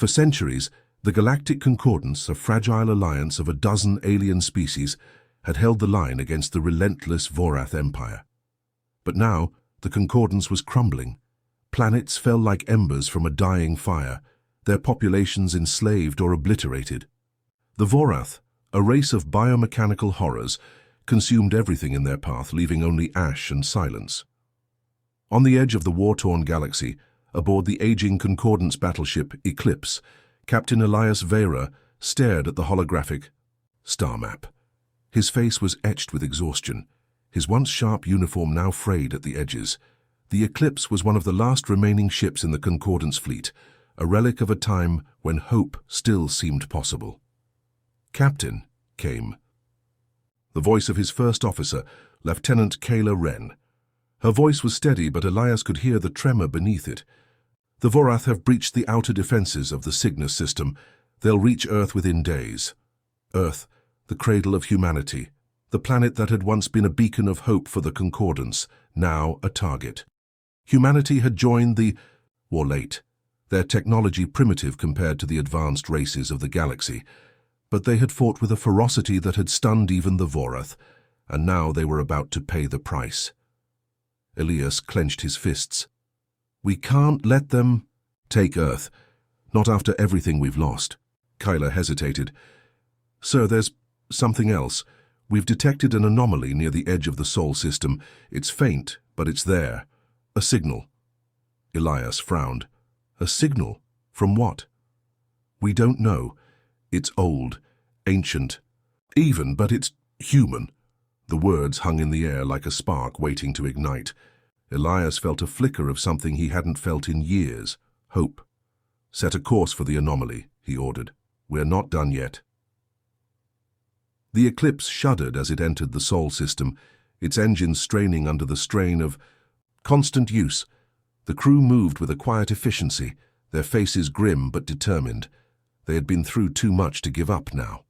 For centuries, the Galactic Concordance, a fragile alliance of a dozen alien species, had held the line against the relentless Vorath Empire. But now, the Concordance was crumbling. Planets fell like embers from a dying fire, their populations enslaved or obliterated. The Vorath, a race of biomechanical horrors, consumed everything in their path, leaving only ash and silence. On the edge of the war-torn galaxy, aboard the aging Concordance battleship Eclipse, Captain Elias Vera stared at the holographic star map. His face was etched with exhaustion, his once sharp uniform now frayed at the edges. The Eclipse was one of the last remaining ships in the Concordance fleet, a relic of a time when hope still seemed possible. "Captain," came the voice of his first officer, Lieutenant Kayla Wren. Her voice was steady, but Elias could hear the tremor beneath it. "The Vorath have breached the outer defenses of the Cygnus system. They'll reach Earth within days." Earth, the cradle of humanity, the planet that had once been a beacon of hope for the Concordance, now a target. Humanity had joined the war late, their technology primitive compared to the advanced races of the galaxy, but they had fought with a ferocity that had stunned even the Vorath, and now they were about to pay the price. Elias clenched his fists. "We can't let them take Earth, not after everything we've lost." Kyla hesitated. "Sir, there's something else. We've detected an anomaly near the edge of the Sol system. It's faint, but it's there. A signal." Elias frowned. "A signal? From what?" "We don't know. It's old, ancient, even, but it's human." The words hung in the air like a spark waiting to ignite. Elias felt a flicker of something he hadn't felt in years: hope. "Set a course for the anomaly," he ordered. "We're not done yet." The Eclipse shuddered as it entered the Sol system, its engines straining under the strain of constant use. The crew moved with a quiet efficiency, their faces grim but determined. They had been through too much to give up now.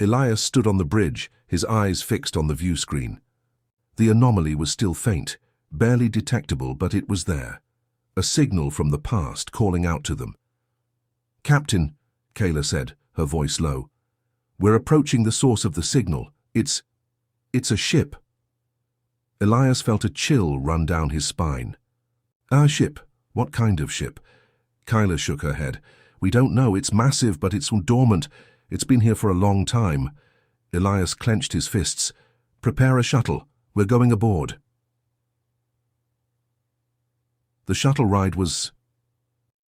Elias stood on the bridge, his eyes fixed on the view screen. The anomaly was still faint, barely detectable, but it was there. A signal from the past calling out to them. "Captain," Kayla said, her voice low, "we're approaching the source of the signal. It's a ship." Elias felt a chill run down his spine. "Our ship? What kind of ship?" Kyla shook her head. "We don't know. It's massive, but it's dormant. It's been here for a long time." Elias clenched his fists. "Prepare a shuttle. We're going aboard." The shuttle ride was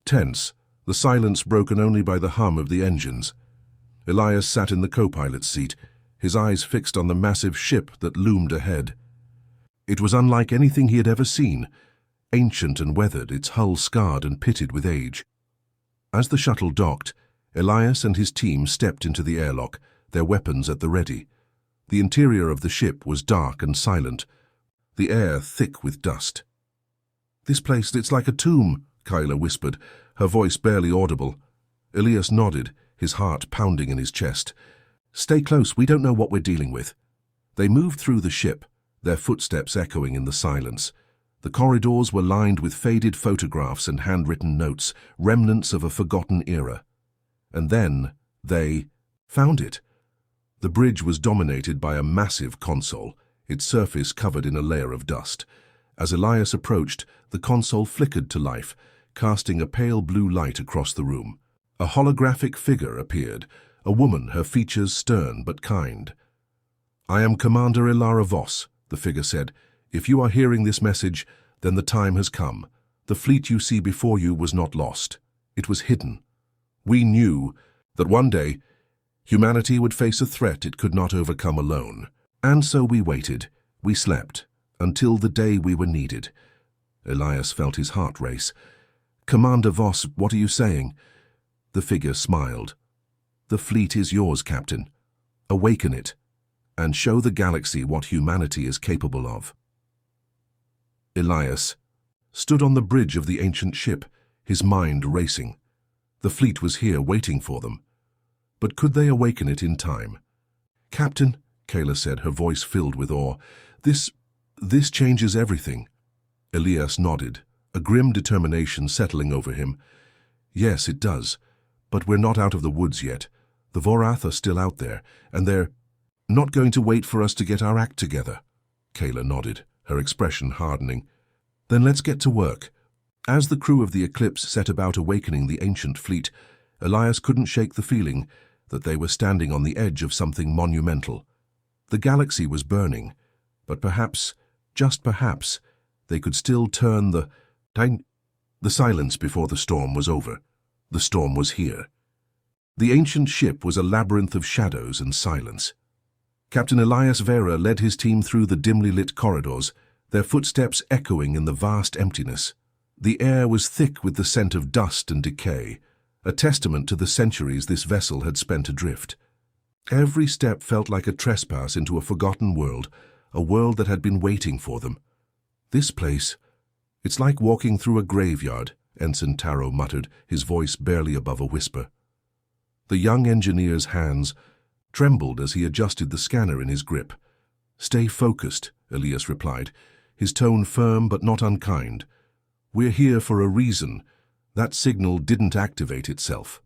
tense, the silence broken only by the hum of the engines. Elias sat in the co-pilot's seat, his eyes fixed on the massive ship that loomed ahead. It was unlike anything he had ever seen, ancient and weathered, its hull scarred and pitted with age. As the shuttle docked, Elias and his team stepped into the airlock, their weapons at the ready. The interior of the ship was dark and silent, the air thick with dust. "This place, it's like a tomb," Kyla whispered, her voice barely audible. Elias nodded, his heart pounding in his chest. "Stay close, we don't know what we're dealing with." They moved through the ship, their footsteps echoing in the silence. The corridors were lined with faded photographs and handwritten notes, remnants of a forgotten era. And then they found it. The bridge was dominated by a massive console, its surface covered in a layer of dust. As Elias approached, the console flickered to life, casting a pale blue light across the room. A holographic figure appeared, a woman, her features stern but kind. "I am Commander Ilara Voss," the figure said. "If you are hearing this message, then the time has come. The fleet you see before you was not lost. It was hidden. We knew that one day humanity would face a threat it could not overcome alone. And so we waited, we slept, until the day we were needed." Elias felt his heart race. "Commander Voss, what are you saying?" The figure smiled. "The fleet is yours, Captain. Awaken it, and show the galaxy what humanity is capable of." Elias stood on the bridge of the ancient ship, his mind racing. The fleet was here waiting for them. But could they awaken it in time? "Captain," Kayla said, her voice filled with awe, This changes everything." Elias nodded, a grim determination settling over him. Yes, it does. But we're not out of the woods yet. The Vorath are still out there, and they're not going to wait for us to get our act together. Kayla nodded, her expression hardening. Then let's get to work. As the crew of the Eclipse set about awakening the ancient fleet, Elias couldn't shake the feeling that they were standing on the edge of something monumental. The galaxy was burning, but perhaps, just perhaps, they could still turn the silence before the storm was over. The storm was here. The ancient ship was a labyrinth of shadows and silence. Captain Elias Vera led his team through the dimly lit corridors, their footsteps echoing in the vast emptiness. The air was thick with the scent of dust and decay, a testament to the centuries this vessel had spent adrift. Every step felt like a trespass into a forgotten world, a world that had been waiting for them. This place, it's like walking through a graveyard, Ensign Taro muttered, his voice barely above a whisper. The young engineer's hands trembled as he adjusted the scanner in his grip. Stay focused, Elias replied, his tone firm but not unkind. We're here for a reason. That signal didn't activate itself.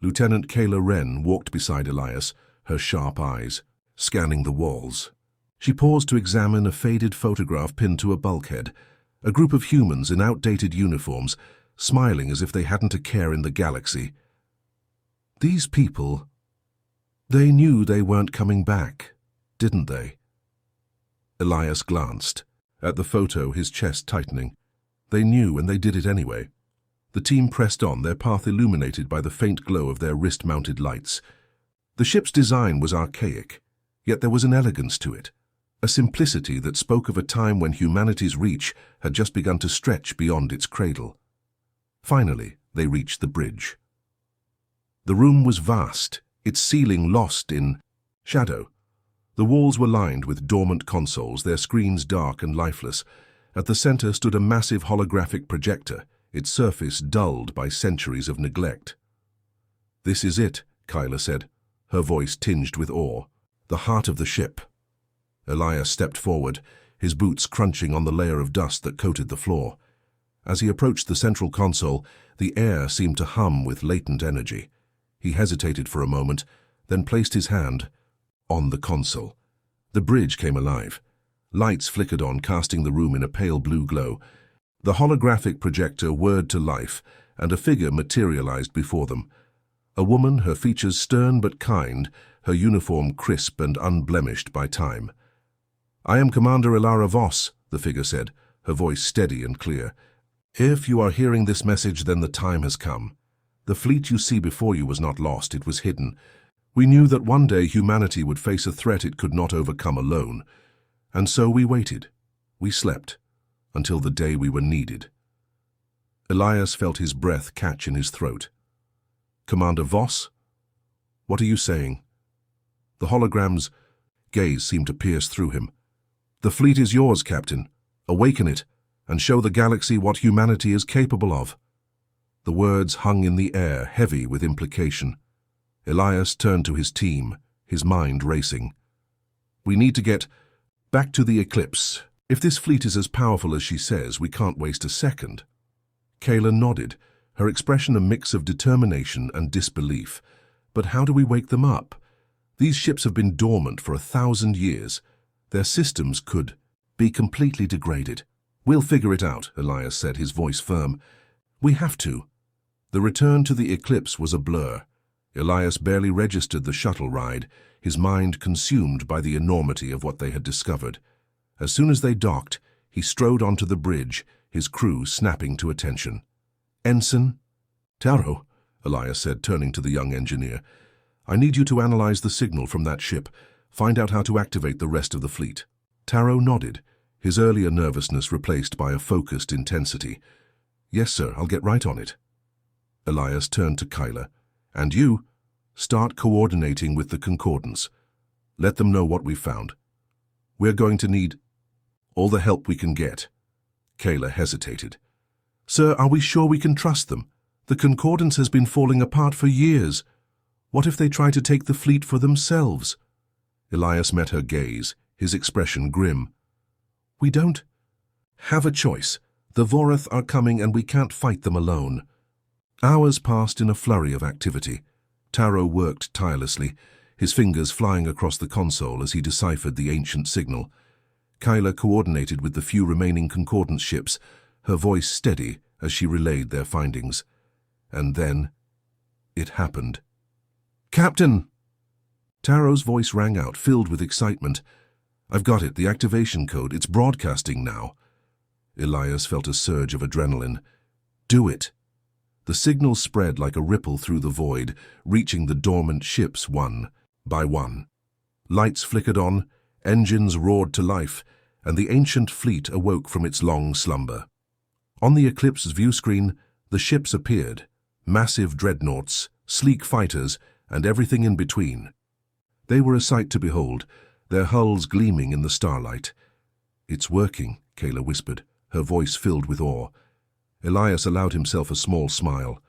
Lieutenant Kayla Wren walked beside Elias, her sharp eyes scanning the walls. She paused to examine a faded photograph pinned to a bulkhead, a group of humans in outdated uniforms, smiling as if they hadn't a care in the galaxy. These people, they knew they weren't coming back, didn't they? Elias glanced at the photo, his chest tightening. They knew, and they did it anyway. The team pressed on, their path illuminated by the faint glow of their wrist-mounted lights. The ship's design was archaic, yet there was an elegance to it, a simplicity that spoke of a time when humanity's reach had just begun to stretch beyond its cradle. Finally, they reached the bridge. The room was vast, its ceiling lost in shadow. The walls were lined with dormant consoles, their screens dark and lifeless. At the center stood a massive holographic projector, its surface dulled by centuries of neglect. "This is it," Kyla said, her voice tinged with awe. "The heart of the ship." Elias stepped forward, his boots crunching on the layer of dust that coated the floor. As he approached the central console, the air seemed to hum with latent energy. He hesitated for a moment, then placed his hand on the console. The bridge came alive. Lights flickered on, casting the room in a pale blue glow. The holographic projector whirred to life, and a figure materialized before them. A woman, her features stern but kind, her uniform crisp and unblemished by time. "I am Commander Ilara Voss," the figure said, her voice steady and clear. "If you are hearing this message, then the time has come. The fleet you see before you was not lost, it was hidden. We knew that one day humanity would face a threat it could not overcome alone. And so we waited. We slept, until the day we were needed." Elias felt his breath catch in his throat. "Commander Voss? What are you saying?" The hologram's gaze seemed to pierce through him. "The fleet is yours, Captain. Awaken it, and show the galaxy what humanity is capable of." The words hung in the air, heavy with implication. Elias turned to his team, his mind racing. "We need to get back to the Eclipse. If this fleet is as powerful as she says, we can't waste a second." Kayla nodded, her expression a mix of determination and disbelief. "But how do we wake them up? These ships have been dormant for 1,000 years. Their systems could be completely degraded." "We'll figure it out," Elias said, his voice firm. "We have to." The return to the Eclipse was a blur. Elias barely registered the shuttle ride, his mind consumed by the enormity of what they had discovered. As soon as they docked, he strode onto the bridge, his crew snapping to attention. "Ensign Taro," Elias said, turning to the young engineer, "I need you to analyze the signal from that ship, find out how to activate the rest of the fleet." Taro nodded, his earlier nervousness replaced by a focused intensity. "Yes, sir, I'll get right on it." Elias turned to Kyla. "And you, start coordinating with the Concordance. Let them know what we've found. We're going to need all the help we can get." Kayla hesitated. "Sir, are we sure we can trust them? The Concordance has been falling apart for years. What if they try to take the fleet for themselves?" Elias met her gaze, his expression grim. "We don't have a choice. The Vorath are coming and we can't fight them alone." Hours passed in a flurry of activity. Taro worked tirelessly, his fingers flying across the console as he deciphered the ancient signal. Kyla coordinated with the few remaining concordance ships, her voice steady as she relayed their findings. And then, it happened. "Captain!" Taro's voice rang out, filled with excitement. "I've got it, the activation code. It's broadcasting now." Elias felt a surge of adrenaline. "Do it." The signal spread like a ripple through the void, reaching the dormant ships one by one. Lights flickered on, engines roared to life, and the ancient fleet awoke from its long slumber. On the Eclipse's view screen, the ships appeared, massive dreadnoughts, sleek fighters, and everything in between. They were a sight to behold, their hulls gleaming in the starlight. "It's working," Kayla whispered, her voice filled with awe. Elias allowed himself a small smile.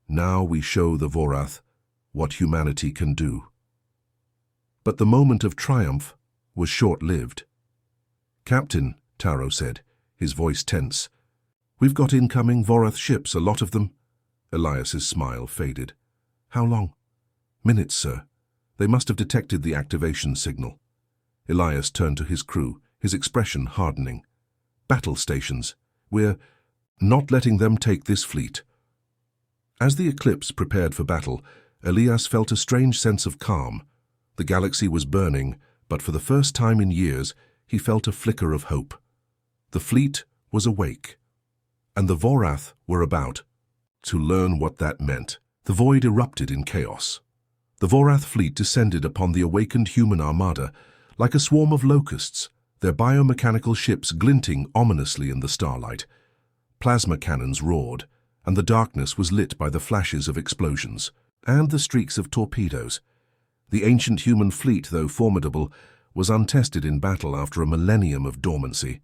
"Now we show the Vorath what humanity can do." But the moment of triumph was short-lived. "Captain," Taro said, his voice tense, "we've got incoming Vorath ships, a lot of them." Elias's smile faded. "How long?" "Minutes, sir. They must have detected the activation signal." Elias turned to his crew, his expression hardening. "Battle stations. We're not letting them take this fleet." As the Eclipse prepared for battle, Elias felt a strange sense of calm. The galaxy was burning, but for the first time in years, he felt a flicker of hope. The fleet was awake, and the Vorath were about to learn what that meant. The void erupted in chaos. The Vorath fleet descended upon the awakened human armada like a swarm of locusts, their biomechanical ships glinting ominously in the starlight. Plasma cannons roared, and the darkness was lit by the flashes of explosions and the streaks of torpedoes. The ancient human fleet, though formidable, was untested in battle after a millennium of dormancy.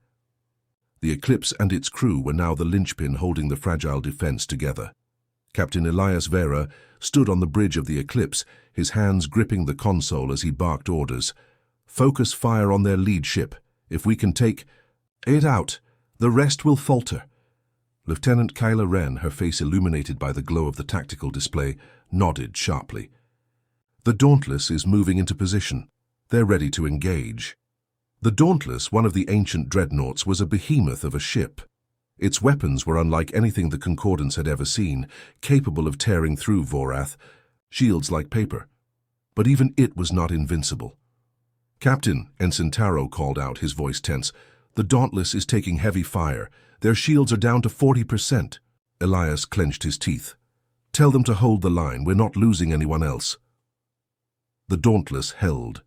The Eclipse and its crew were now the linchpin holding the fragile defense together. Captain Elias Vera stood on the bridge of the Eclipse, his hands gripping the console as he barked orders. "Focus fire on their lead ship. If we can take it out, the rest will falter." Lieutenant Kyla Wren, her face illuminated by the glow of the tactical display, nodded sharply. "The Dauntless is moving into position. They're ready to engage." The Dauntless, one of the ancient dreadnoughts, was a behemoth of a ship. Its weapons were unlike anything the Concordance had ever seen, capable of tearing through Vorath, shields like paper. But even it was not invincible. "Captain," Ensign Taro called out, his voice tense, "the Dauntless is taking heavy fire. Their shields are down to 40%. Elias clenched his teeth. "Tell them to hold the line. We're not losing anyone else." The Dauntless held.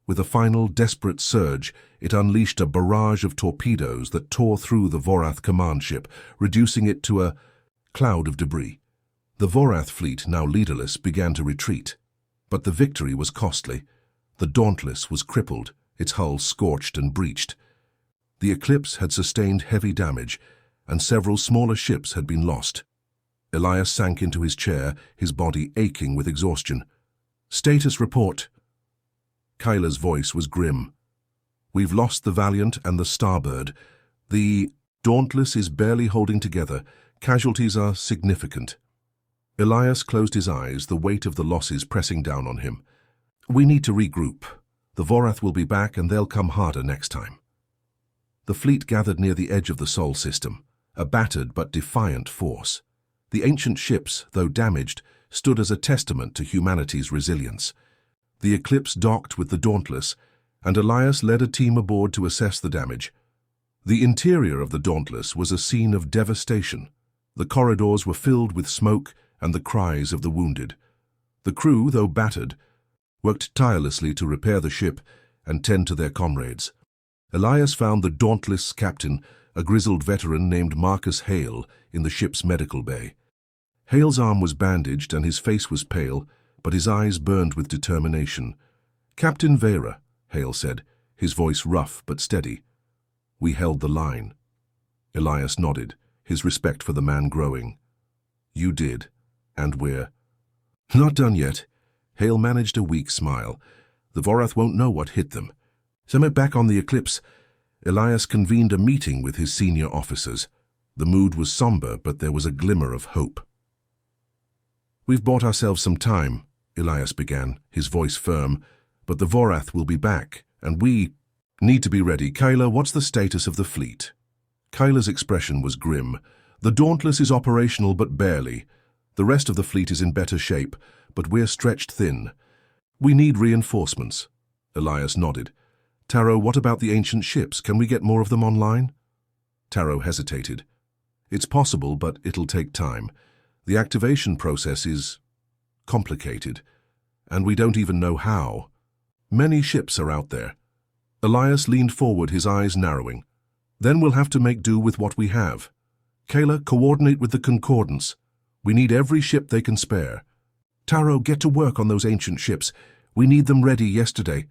With a final, desperate surge, it unleashed a barrage of torpedoes that tore through the Vorath command ship, reducing it to a cloud of debris. The Vorath fleet, now leaderless, began to retreat. But the victory was costly. The Dauntless was crippled, its hull scorched and breached. The Eclipse had sustained heavy damage, and several smaller ships had been lost. Elias sank into his chair, his body aching with exhaustion. "Status report." Kyla's voice was grim. "We've lost the Valiant and the Starbird. The Dauntless is barely holding together. Casualties are significant." Elias closed his eyes, the weight of the losses pressing down on him. "We need to regroup. The Vorath will be back and they'll come harder next time." The fleet gathered near the edge of the Sol system, a battered but defiant force. The ancient ships, though damaged, stood as a testament to humanity's resilience. The Eclipse docked with the Dauntless, and Elias led a team aboard to assess the damage. The interior of the Dauntless was a scene of devastation. The corridors were filled with smoke and the cries of the wounded. The crew, though battered, worked tirelessly to repair the ship and tend to their comrades. Elias found the Dauntless captain, a grizzled veteran named Marcus Hale, in the ship's medical bay. Hale's arm was bandaged and his face was pale, but his eyes burned with determination. "Captain Vera," Hale said, his voice rough but steady. "We held the line." Elias nodded, his respect for the man growing. "You did, and we're not done yet." Hale managed a weak smile. "The Vorath won't know what hit them." Somewhere back on the Eclipse, Elias convened a meeting with his senior officers. The mood was somber, but there was a glimmer of hope. We've bought ourselves some time, Elias began, his voice firm, but the Vorath will be back, and we need to be ready. Kyla, what's the status of the fleet? Kyla's expression was grim. The Dauntless is operational, but barely. The rest of the fleet is in better shape, but we're stretched thin. We need reinforcements. Elias nodded. Taro, what about the ancient ships? Can we get more of them online? Taro hesitated. It's possible, but it'll take time. The activation process is complicated, and we don't even know how. Many ships are out there. Elias leaned forward, his eyes narrowing. Then we'll have to make do with what we have. Kayla, coordinate with the Concordance. We need every ship they can spare. Taro, get to work on those ancient ships. We need them ready yesterday.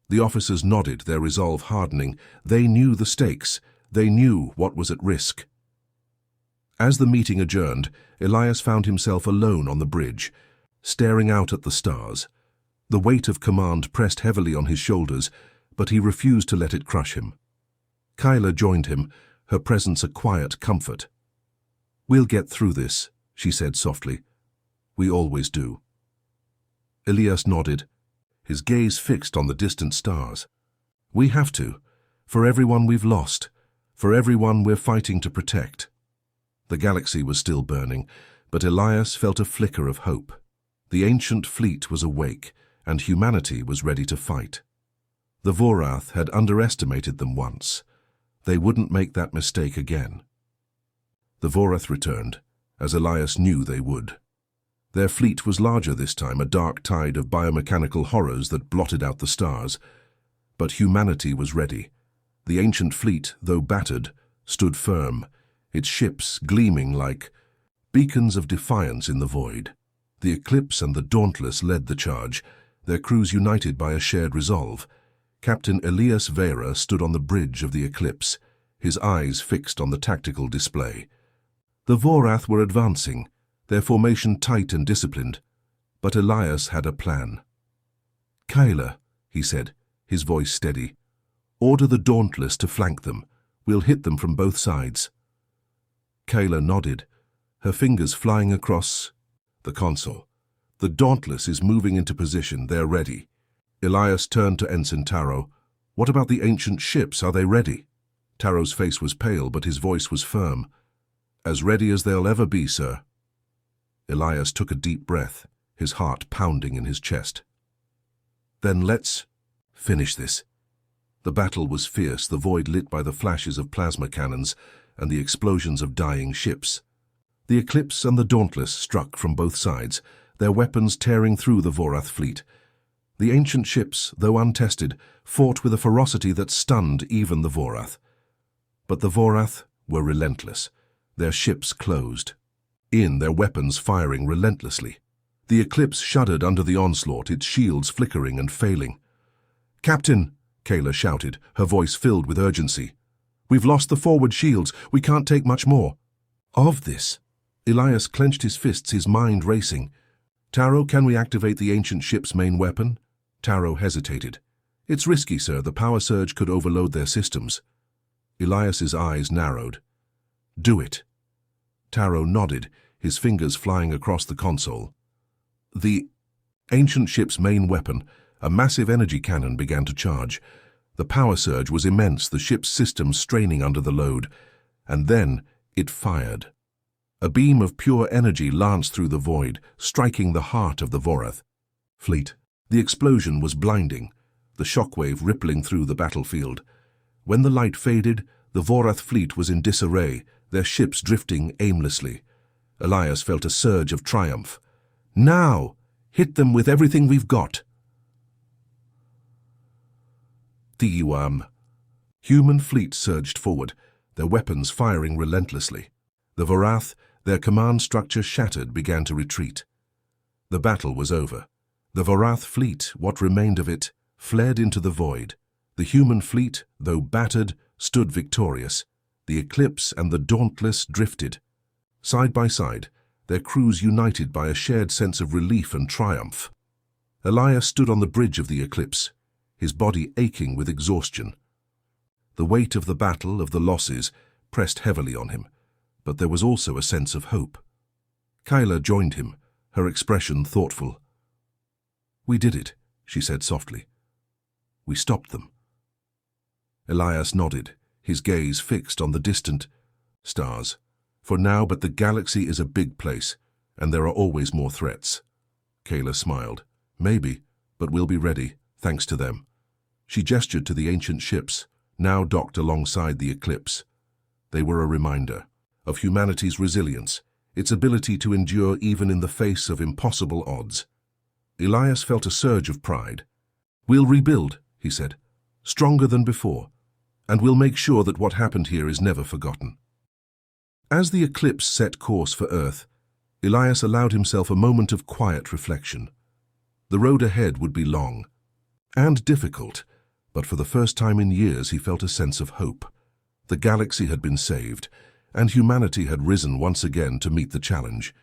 The officers nodded, their resolve hardening. They knew the stakes. They knew what was at risk. As the meeting adjourned, Elias found himself alone on the bridge, staring out at the stars. The weight of command pressed heavily on his shoulders, but he refused to let it crush him. Kyla joined him, her presence a quiet comfort. We'll get through this, she said softly. We always do. Elias nodded, his gaze fixed on the distant stars. We have to, for everyone we've lost, for everyone we're fighting to protect. The galaxy was still burning, but Elias felt a flicker of hope. The ancient fleet was awake, and humanity was ready to fight. The Vorath had underestimated them once. They wouldn't make that mistake again. The Vorath returned, as Elias knew they would. Their fleet was larger this time, a dark tide of biomechanical horrors that blotted out the stars. But humanity was ready. The ancient fleet, though battered, stood firm, its ships gleaming like beacons of defiance in the void. The Eclipse and the Dauntless led the charge, their crews united by a shared resolve. Captain Elias Vera stood on the bridge of the Eclipse, his eyes fixed on the tactical display. The Vorath were advancing, their formation tight and disciplined, but Elias had a plan. Kyla, he said, his voice steady, order the Dauntless to flank them. We'll hit them from both sides. Kyla nodded, her fingers flying across the console. The Dauntless is moving into position. They're ready. Elias turned to Ensign Taro. What about the ancient ships? Are they ready? Taro's face was pale, but his voice was firm. As ready as they'll ever be, sir. Elias took a deep breath, his heart pounding in his chest. Then let's finish this. The battle was fierce, the void lit by the flashes of plasma cannons and the explosions of dying ships. The Eclipse and the Dauntless struck from both sides, their weapons tearing through the Vorath fleet. The ancient ships, though untested, fought with a ferocity that stunned even the Vorath. But the Vorath were relentless, their ships closed in, their weapons firing relentlessly. The Eclipse shuddered under the onslaught, its shields flickering and failing. "Captain," Kayla shouted, her voice filled with urgency. "We've lost the forward shields. We can't take much more." Of this, Elias clenched his fists, his mind racing. "Taro, can we activate the ancient ship's main weapon?" Taro hesitated. "It's risky, sir. The power surge could overload their systems." Elias's eyes narrowed. "Do it." Taro nodded, his fingers flying across the console. The ancient ship's main weapon, a massive energy cannon, began to charge. The power surge was immense, the ship's systems straining under the load. And then it fired. A beam of pure energy lanced through the void, striking the heart of the Vorath fleet. The explosion was blinding, the shockwave rippling through the battlefield. When the light faded, the Vorath fleet was in disarray, their ships drifting aimlessly. Elias felt a surge of triumph. "Now! Hit them with everything we've got!" The human fleet surged forward, their weapons firing relentlessly. The Vorath, their command structure shattered, began to retreat. The battle was over. The Vorath fleet, what remained of it, fled into the void. The human fleet, though battered, stood victorious. The Eclipse and the Dauntless drifted. Side by side, their crews united by a shared sense of relief and triumph. Elias stood on the bridge of the Eclipse, his body aching with exhaustion. The weight of the battle, of the losses, pressed heavily on him, but there was also a sense of hope. Kyla joined him, her expression thoughtful. "We did it," she said softly. "We stopped them." Elias nodded, his gaze fixed on the distant stars. "For now, but the galaxy is a big place, and there are always more threats." Kayla smiled. "Maybe, but we'll be ready, thanks to them." She gestured to the ancient ships, now docked alongside the Eclipse. They were a reminder of humanity's resilience, its ability to endure even in the face of impossible odds. Elias felt a surge of pride. "We'll rebuild," he said, "stronger than before, and we'll make sure that what happened here is never forgotten." As the Eclipse set course for Earth, Elias allowed himself a moment of quiet reflection. The road ahead would be long and difficult, but for the first time in years he felt a sense of hope. The galaxy had been saved, and humanity had risen once again to meet the challenge.